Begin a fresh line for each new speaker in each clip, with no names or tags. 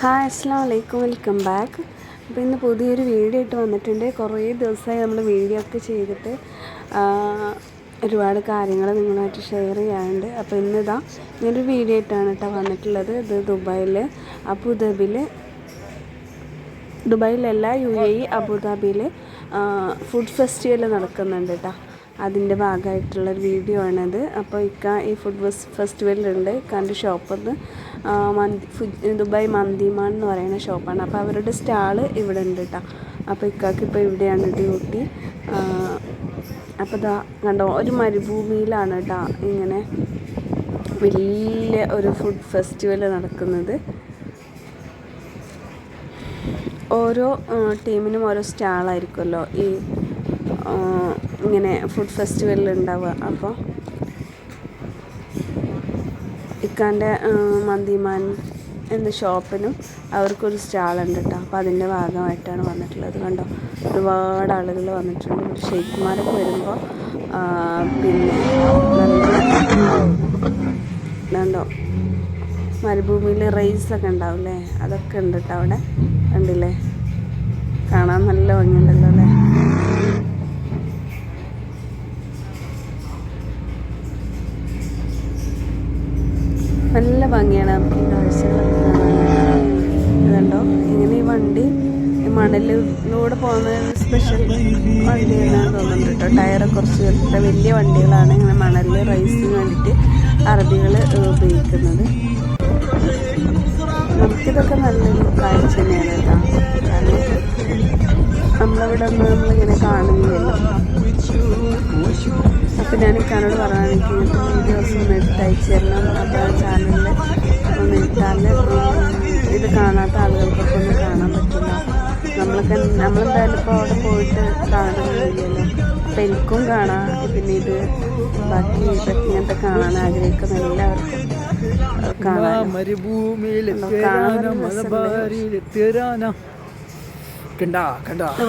Hi അസ്സലാമു അലൈക്കും, welcome back. അപ്പോൾ ഇന്ന് പുതിയൊരു വീഡിയോ ആയിട്ട് വന്നിട്ടുണ്ട്. കുറേ ദിവസമായി നമ്മൾ വീഡിയോ ഒക്കെ ചെയ്തിട്ട് ഒരുപാട് കാര്യങ്ങൾ നിങ്ങളുമായിട്ട് ഷെയർ ചെയ്യാറുണ്ട്. അപ്പോൾ ഇന്നിതാ ഇങ്ങനൊരു വീഡിയോ ആയിട്ടാണ് കേട്ടോ വന്നിട്ടുള്ളത്. ഇത് ദുബായിലല്ല UAE അബുദാബിയിൽ ഫുഡ് ഫെസ്റ്റിവൽ നടക്കുന്നുണ്ട് കേട്ടോ. അതിൻ്റെ ഭാഗമായിട്ടുള്ളൊരു വീഡിയോ ആണത്. അപ്പോൾ ഈ ഫുഡ് ഫെസ്റ്റിവലുണ്ട്. ഇക്കാൻ്റെ ഷോപ്പിൽ ദുബായ് മന്തിമാൻ എന്ന് പറയുന്ന ഷോപ്പാണ്. അപ്പോൾ അവരുടെ സ്റ്റാള് ഇവിടെ ഉണ്ട് കേട്ടോ. അപ്പോൾ ഇക്കാക്ക് ഇപ്പോൾ ഇവിടെയാണ് ഡ്യൂട്ടി. അപ്പോൾ ഇതാ കണ്ടോ, ഒരു മരുഭൂമിയിലാണ് കേട്ടോ ഇങ്ങനെ വലിയ ഒരു ഫുഡ് ഫെസ്റ്റിവൽ നടക്കുന്നത്. ഓരോ ടീമിനും ഓരോ സ്റ്റാളായിരിക്കുമല്ലോ ഈ ഇങ്ങനെ ഫുഡ് ഫെസ്റ്റിവലിൽ ഉണ്ടാവുക. അപ്പോൾ ഇക്കാൻ്റെ മന്തിമാൻ എന്ന ഷോപ്പിനും അവർക്കൊരു സ്റ്റാളുണ്ട് കേട്ടോ. അപ്പോൾ അതിൻ്റെ ഭാഗമായിട്ടാണ് വന്നിട്ടുള്ളത്. കണ്ടോ, ഒരുപാട് ആളുകൾ വന്നിട്ടുണ്ട്. ഇവിടെ ഷെയ്ഖുമാരൊക്കെ വരുമ്പോൾ പിന്നെ കണ്ടോ മരുഭൂമിയിൽ റൈസൊക്കെ ഉണ്ടാവില്ലേ, അതൊക്കെ ഉണ്ട് കേട്ടോ അവിടെ. കണ്ടില്ലേ, കാണാൻ നല്ല ഭംഗിയുണ്ടല്ലോ അല്ലേ. നല്ല ഭംഗിയാണ് നമുക്ക് ഈ കാഴ്ചകളൊക്കെ കാണാൻ. ഇതുണ്ടോ ഇങ്ങനെ ഈ വണ്ടി മണലിലൂടെ പോകുന്ന സ്പെഷ്യൽ വണ്ടികളാണ് തോന്നുന്നുണ്ട് കേട്ടോ. ടയറ് കുറച്ച് വലിയ വണ്ടികളാണ് ഇങ്ങനെ മണലിൽ റൈസിന് വേണ്ടിയിട്ട് അറബികൾ ഉപയോഗിക്കുന്നത്. നമുക്കിതൊക്കെ നല്ലൊരു കാഴ്ച തന്നെയാണ് കേട്ടോ. കാരണം നമ്മളിവിടെ ഒന്നും നമ്മളിങ്ങനെ കാണുകയല്ലോ. അപ്പോൾ ഞാൻ ഇക്കാനോട് പറഞ്ഞാൽ എനിക്ക് വീഡിയോസ് ഒന്ന് എടുത്തയച്ചു തരണം. അപ്പോൾ ചാനലിൽ ഒന്ന് ഇട്ടാൽ ഇത് കാണാത്ത ആളുകൾക്കൊക്കെ ഒന്ന് കാണാൻ പറ്റില്ല. നമ്മളെന്തായാലും ഇപ്പോൾ അവിടെ പോയിട്ട് കാണുന്നില്ലല്ലോ. അപ്പോൾ എനിക്കും കാണാം. പിന്നെ ഇത് ബാക്കി ഇതൊക്കെ ഇങ്ങനത്തെ കാണാൻ ആഗ്രഹിക്കുന്ന എല്ലാവർക്കും കാണാൻ.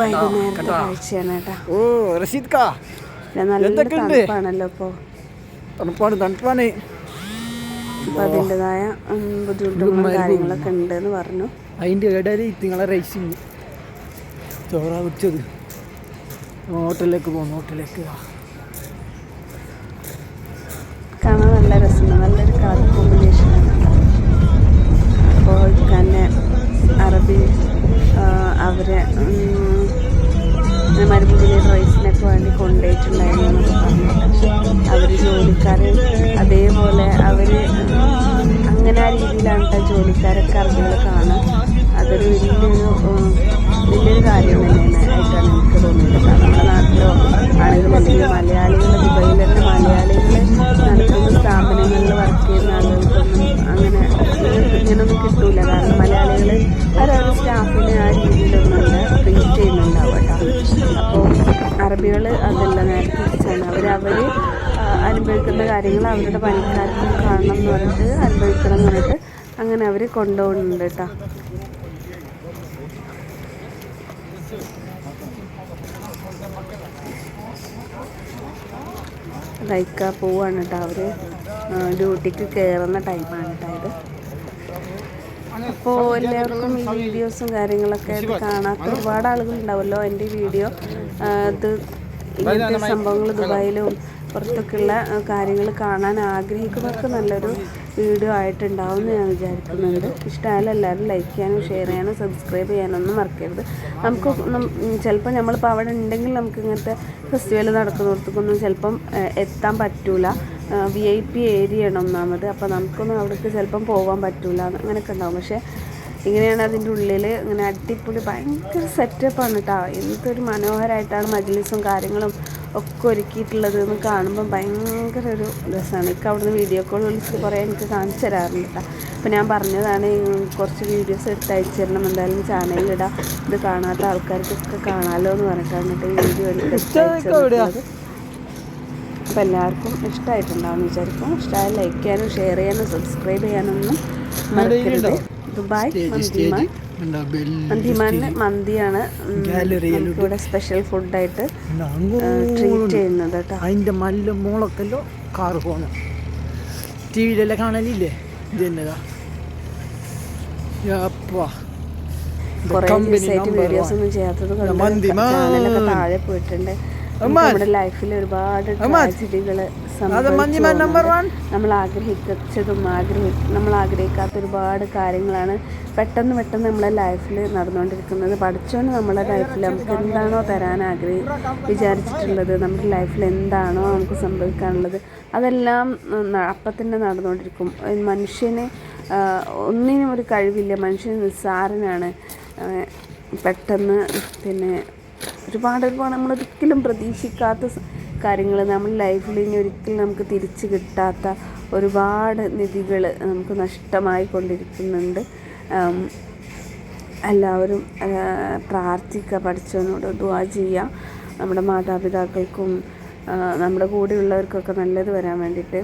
വൈകുന്നേരത്തെ കാഴ്ചയാണ് കേട്ടോ. നല്ല തണുപ്പാണല്ലോ ഇപ്പോൾ.
തണുപ്പാണ്.
അപ്പോൾ അതിൻ്റെതായ ബുദ്ധിമുട്ടുകളും കാര്യങ്ങളൊക്കെ ഉണ്ടെന്ന് പറഞ്ഞു.
അതിൻ്റെ ഇടയിൽ നിങ്ങളെ റൈസിങ് ചോറ കുടിച്ചത് ഹോട്ടലിലേക്ക് പോകുന്നു. ഹോട്ടലിലേക്ക്
കാണാൻ നല്ല രസമാണ്. നല്ലൊരു കളർ കോമ്പിനേഷനാണ്. അപ്പോൾ തന്നെ അറബി അവരെ മരുഭൂമിയിൽ റൈസിനൊക്കെ വേണ്ടി കൊണ്ടുപോയിട്ടുണ്ടായിരുന്നു എന്നൊക്കെ പറഞ്ഞിട്ട് അവർ ജോലിക്കാർ അതേപോലെ അവർ അങ്ങനെ ആ രീതിയിലാണ് കേട്ടോ ജോലിക്കാരൊക്കെ അറബികൾ കാണാൻ. അതൊരു വലിയൊരു കാര്യം തന്നെയാണ് ആയിട്ടാണ് എനിക്ക് തോന്നിയത്. നമ്മുടെ നാട്ടിലോ ആളുകൾ അല്ലെങ്കിൽ മലയാളികൾ ദുബൈയിൽ തന്നെ മലയാളികൾ നടക്കുന്ന സ്ഥാപനങ്ങളിൽ വർക്ക് ചെയ്യുന്ന ആളുകൾക്കൊന്നും അങ്ങനെ ഇങ്ങനൊന്നും കിട്ടൂല. കാരണം മലയാളികൾ അവരവരുടെ സ്റ്റാഫിനെ ആ രീതിയിലൊന്നുമല്ല ട്രീറ്റ് ചെയ്യുന്നുണ്ടാവും കേട്ടോ. അപ്പോൾ അറബികൾ അതല്ല, നേരെ തിരിച്ചാണ്. അവർ അനുഭവിക്കുന്ന കാര്യങ്ങൾ അവരുടെ പണിക്കാർക്കും കാണണം എന്ന് പറഞ്ഞിട്ട് അനുഭവിക്കണം എന്ന് പറഞ്ഞിട്ട് അങ്ങനെ അവർ കൊണ്ടുപോകുന്നുണ്ട് കേട്ടോ. ലൈക്ക പോവാണ് കേട്ടോ. അവർ ഡ്യൂട്ടിക്ക് കയറുന്ന ടൈമാണ് കേട്ടോ ഇത്. അപ്പോൾ എല്ലാവർക്കും ഈ വീഡിയോസും കാര്യങ്ങളൊക്കെ ഇത് കാണാത്ത ഒരുപാട് ആളുകളുണ്ടാവുമല്ലോ എൻ്റെ വീഡിയോ. ഇത് ഇങ്ങനത്തെ സംഭവങ്ങൾ ദുബായിലും പുറത്തൊക്കെയുള്ള കാര്യങ്ങൾ കാണാൻ ആഗ്രഹിക്കുന്നവർക്ക് നല്ലൊരു വീഡിയോ ആയിട്ടുണ്ടാവും എന്ന് ഞാൻ വിചാരിക്കുന്നുണ്ട്. ഇഷ്ടമായാലും എല്ലാവരും ലൈക്ക് ചെയ്യാനും ഷെയർ ചെയ്യാനും സബ്സ്ക്രൈബ് ചെയ്യാനൊന്നും മറക്കരുത്. നമുക്ക് ചിലപ്പോൾ നമ്മളിപ്പോൾ അവിടെ ഉണ്ടെങ്കിൽ നമുക്ക് ഇങ്ങനത്തെ ഫെസ്റ്റിവൽ നടക്കുന്നിടത്തേക്കൊന്നും ചിലപ്പം എത്താൻ പറ്റൂല. VIP ഏരിയയാണ് ഒന്നാമത്. അപ്പോൾ നമുക്കൊന്നും അവിടേക്ക് ചിലപ്പം പോകാൻ പറ്റൂല, അങ്ങനെയൊക്കെ ഉണ്ടാവും. പക്ഷേ ഇങ്ങനെയാണ് അതിൻ്റെ ഉള്ളിൽ ഇങ്ങനെ അടിപൊളി ഭയങ്കര സെറ്റപ്പാണ് കേട്ടോ. എന്തൊരു മനോഹരമായിട്ടാണ് മജ്ലിസും കാര്യങ്ങളും ഒക്കെ ഒരുക്കിയിട്ടുള്ളത് എന്ന് കാണുമ്പോൾ ഭയങ്കര ഒരു രസമാണ്. എനിക്ക് അവിടുന്ന് വീഡിയോ കോൾ വിളിച്ച് കുറേ എനിക്ക് കാണിച്ചു തരാറുണ്ട് കേട്ടോ. അപ്പോൾ ഞാൻ പറഞ്ഞതാണ് കുറച്ച് വീഡിയോസ് എടുത്ത് അയച്ചു തരണം, എന്തായാലും ചാനലിലിടാം, ഇത് കാണാത്ത ആൾക്കാർക്കൊക്കെ കാണാമല്ലോ എന്ന് പറഞ്ഞിട്ടാണ് കേട്ടോ ഈ വീഡിയോ എടുത്ത്. അപ്പോൾ എല്ലാവർക്കും ഇഷ്ടമായിട്ടുണ്ടാവും വിചാരിക്കും. ഇഷ്ടമായ ലൈക്ക് ചെയ്യാനും ഷെയർ ചെയ്യാനും സബ്സ്ക്രൈബ് ചെയ്യാനൊന്നും മറക്കരുത്. ദുബായ് മന്തിമാൻ മന്തിയാണ് നമുക്കിവിടെ സ്പെഷ്യൽ ഫുഡായിട്ട് ട്രീറ്റ് ചെയ്യുന്നത് കേട്ടോ.
അതിൻ്റെ നല്ല മോളൊക്കെല്ലോ കാറ് പോകണം. TV കാണലില്ലേ ഇത് തന്നെതാ. യാപ്പാ.
കുറേ
company
ദിവസമായിട്ട്
number
വീഡിയോസ് ഒന്നും ചെയ്യാത്തത് കൊണ്ട് ചാനലൊക്കെ താഴെ പോയിട്ടുണ്ട്. നമ്മുടെ ലൈഫിൽ ഒരുപാട് ട്രാജഡികൾ നമ്മൾ ആഗ്രഹിച്ചതും നമ്മൾ ആഗ്രഹിക്കാത്ത ഒരുപാട് കാര്യങ്ങളാണ് പെട്ടെന്ന് നമ്മളെ ലൈഫിൽ നടന്നുകൊണ്ടിരിക്കുന്നത്. പഠിച്ചോണ്ട് നമ്മളെ ലൈഫിൽ നമുക്ക് എന്താണോ തരാൻ വിചാരിച്ചിട്ടുള്ളത്, നമ്മുടെ ലൈഫിൽ എന്താണോ നമുക്ക് സംഭവിക്കാനുള്ളത് അതെല്ലാം അപ്പം തന്നെ നടന്നുകൊണ്ടിരിക്കും. മനുഷ്യന് ഒന്നിനും ഒരു കഴിവില്ല, മനുഷ്യൻ നിസ്സാരനാണ്. പെട്ടെന്ന് പിന്നെ ഒരുപാട് നമ്മളൊരിക്കലും പ്രതീക്ഷിക്കാത്ത കാര്യങ്ങൾ നമ്മുടെ ലൈഫിൽ ഇനി ഒരിക്കലും നമുക്ക് തിരിച്ച് കിട്ടാത്ത ഒരുപാട് നിധികൾ നമുക്ക് നഷ്ടമായി കൊണ്ടിരിക്കുന്നുണ്ട്. എല്ലാവരും പ്രാർത്ഥിക്കുക, പഠിച്ചവനോട് ദുആ ചെയ്യുക. നമ്മുടെ മാതാപിതാക്കൾക്കും നമ്മുടെ കൂടെയുള്ളവർക്കൊക്കെ നല്ലത് വരാൻ വേണ്ടിയിട്ട്.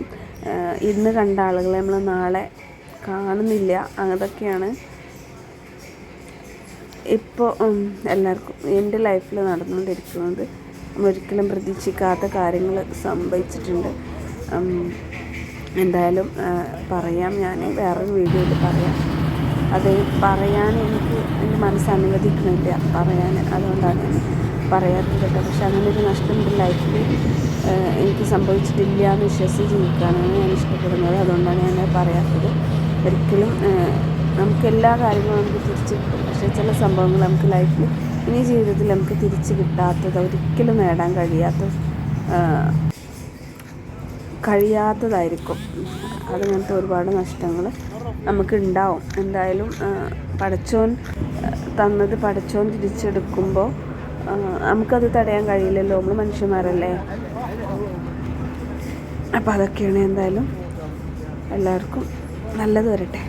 ഇന്ന് കണ്ട ആളുകളെ നമ്മൾ നാളെ കാണുന്നില്ല, അതൊക്കെയാണ് ഇപ്പോൾ എല്ലാവർക്കും എൻ്റെ ലൈഫിൽ നടന്നുകൊണ്ടിരിക്കുന്നത്. ഒരിക്കലും പ്രതീക്ഷിക്കാത്ത കാര്യങ്ങൾ സംഭവിച്ചിട്ടുണ്ട്. എന്തായാലും പറയാം, ഞാൻ വേറൊരു വീഡിയോയിൽ പറയാം. അത് പറയാൻ എൻ്റെ മനസ്സ് അനുവദിക്കുന്നില്ല പറയാൻ, അതുകൊണ്ടാണ് ഞാൻ പറയാത്തത് കേട്ടോ. പക്ഷെ അങ്ങനെ ഒരു നഷ്ടം എൻ്റെ ലൈഫിൽ എനിക്ക് സംഭവിച്ചിട്ടില്ല എന്ന് വിശ്വസിച്ച് ജീവിക്കാനാണ് ഞാൻ ഇഷ്ടപ്പെടുന്നത്. അതുകൊണ്ടാണ് ഞാൻ പറയാത്തത്. ഒരിക്കലും നമുക്ക് എല്ലാ കാര്യങ്ങളും നമുക്ക് തിരിച്ച് കിട്ടും, പക്ഷേ ചില സംഭവങ്ങൾ നമുക്ക് ലൈഫിൽ ഇനി ജീവിതത്തിൽ നമുക്ക് തിരിച്ച് കിട്ടാത്തത്, ഒരിക്കലും നേടാൻ കഴിയാത്തതായിരിക്കും. അതങ്ങനത്തെ ഒരുപാട് നഷ്ടങ്ങൾ നമുക്ക് ഉണ്ടാവും. എന്തായാലും പടച്ചോൻ തന്നത് പടച്ചോൻ തിരിച്ചെടുക്കുമ്പോൾ നമുക്കത് തടയാൻ കഴിയില്ലല്ലോ, നമ്മൾ മനുഷ്യന്മാരല്ലേ. അപ്പോൾ അതൊക്കെയാണ്. എന്തായാലും എല്ലാവർക്കും നല്ലത് വരട്ടെ.